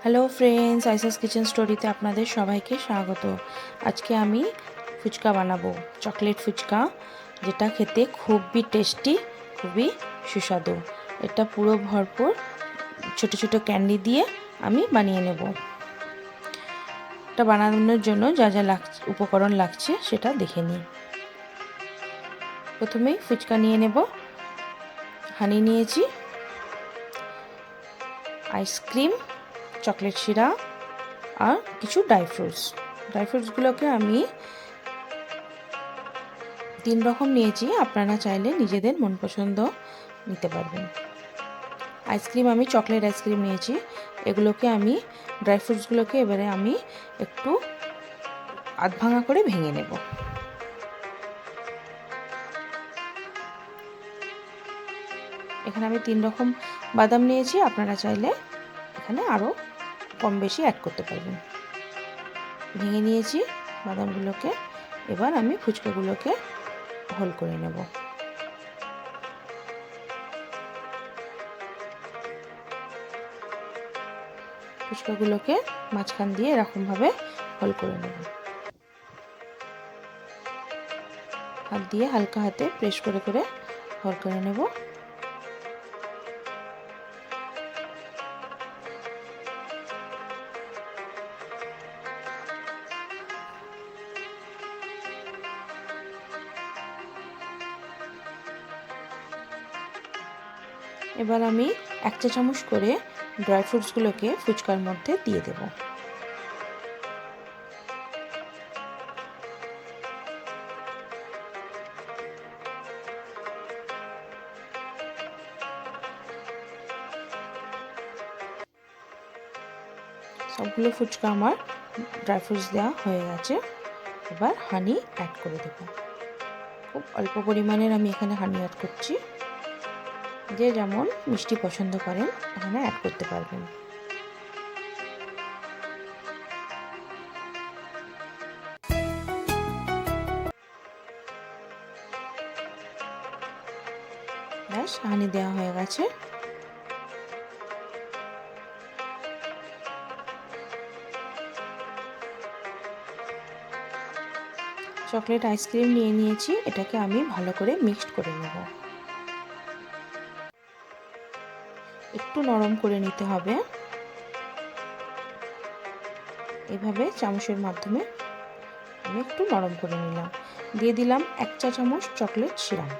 Hello friends, আইসাস kitchen স্টোরিতে আপনাদের সবাইকে স্বাগত। আজকে আমি ফুচকা বানাবো, চকলেট ফুচকা, যেটা খেতে খুবই টেস্টি, খুবই সুস্বাদু। এটা পুরো ভরপুর ছোট ছোট ক্যান্ডি দিয়ে আমি বানিয়ে নেব। এটা বানানোর জন্য যা যা উপকরণ লাগছে সেটা দেখে নিই। প্রথমেই ফুচকা নিয়ে নেব। হানি নিয়েছি, আইসক্রিম, চকলেট শিরা আর কিছু ড্রাই ফ্রুটসগুলোকে আমি 3 রকম নিয়েছি। আপনারা চাইলে নিজেদের মন পছন্দ নিতে পারবেন। আইসক্রিম আমি চকলেট আইসক্রিম নিয়েছি। এগুলোকে আমি ড্রাই ফ্রুটসগুলোকে এবারে আমি একটু আধ ভাঙা করে ভেঙে নেব। এখানে আমি 3 রকম বাদাম নিয়েছি। আপনারা চাইলে এখানে আরও কম বেশি অ্যাড করতে পারবেন। ভেঙে নিয়েছি বাদামগুলোকে। এবার আমি ফুচকাগুলোকে হোল করে নেব। ফুচকাগুলোকে মাঝখান দিয়ে এরকমভাবে হোল করে নেব। হাত দিয়ে হালকা হাতে প্রেস করে করে হোল করে নেব। এবার আমি 1 চা চামচ করে ড্রাই ফ্রুটসগুলোকে ফুচকার মধ্যে দিয়ে দেব। সবগুলো ফুচকা আমার ড্রাই ফ্রুটস দেওয়া হয়ে গেছে। এবার হানি অ্যাড করে দেব। খুব অল্প পরিমাণের আমি এখানে হানি অ্যাড করছি। যে যেমন মিষ্টি পছন্দ করেন এখানে অ্যাড করতে পারবেন। ব্যাস, হানি দেওয়া হয়ে গেছে। চকলেট আইসক্রিম নিয়ে নিয়েছি। এটাকে আমি ভালো করে মিক্সড করে নেব। একটু নরম করে নিতে হবে। এইভাবে চামচের মাধ্যমে আমি একটু নরম করে নিলাম। দিয়ে দিলাম 1 চা চামচ চকলেট সিরাপ।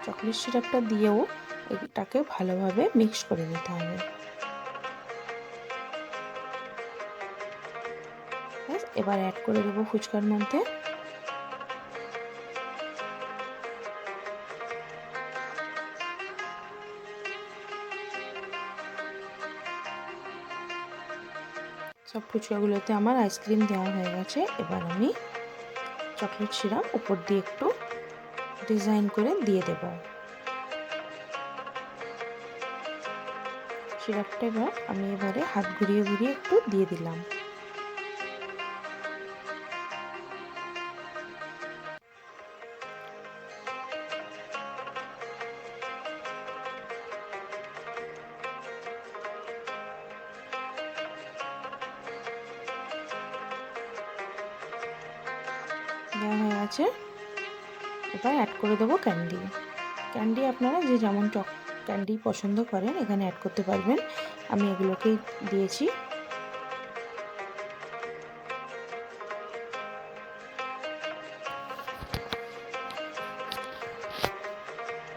চকলেট সিরাপটা দিয়েও এটাকে ভালোভাবে মিক্স করে নিতে হবে। এবার অ্যাড করে দেবো ফুচকার মধ্যে। সব ফুচকাগুলোতে আমার আইসক্রিম দেওয়া হয়ে গেছে। এবার আমি চকলেট সিরাপ উপর দিয়ে একটু ডিজাইন করে দিয়ে দেব। সিরাপটা এবারে হাত ঘুরিয়ে ঘুরিয়ে একটু দিয়ে দিলাম। দেওয়া হয়ে গেছে। এবার অ্যাড করে দেবো ক্যান্ডি আপনারা যে যেমন ক্যান্ডি পছন্দ করেন এখানে অ্যাড করতে পারবেন। আমি এগুলোকেই দিয়েছি।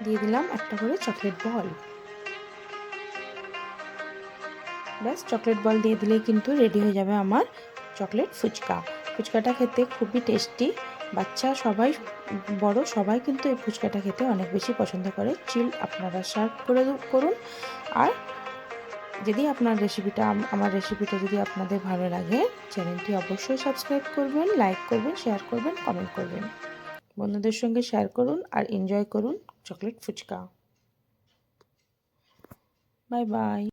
দিয়ে দিলাম একটা করে চকলেট বল। ব্যাস, চকলেট বল দিয়ে দিলেই কিন্তু রেডি হয়ে যাবে আমার চকলেট ফুচকা। ফুচকাটা খেতে খুবই টেস্টি। বাচ্চা সবাই, বড় সবাই কিন্তু এই ফুচকাটা খেতে অনেক বেশি পছন্দ করে। আপনারা সার্ভ করুন। আর যদি আমার রেসিপিটা যদি আপনাদের ভালো লাগে, চ্যানেলটি অবশ্যই সাবস্ক্রাইব করবেন, লাইক করবেন, শেয়ার করবেন, কমেন্ট করবেন। বন্ধুদের সঙ্গে শেয়ার করুন আর এনজয় করুন চকলেট ফুচকা। Bye by.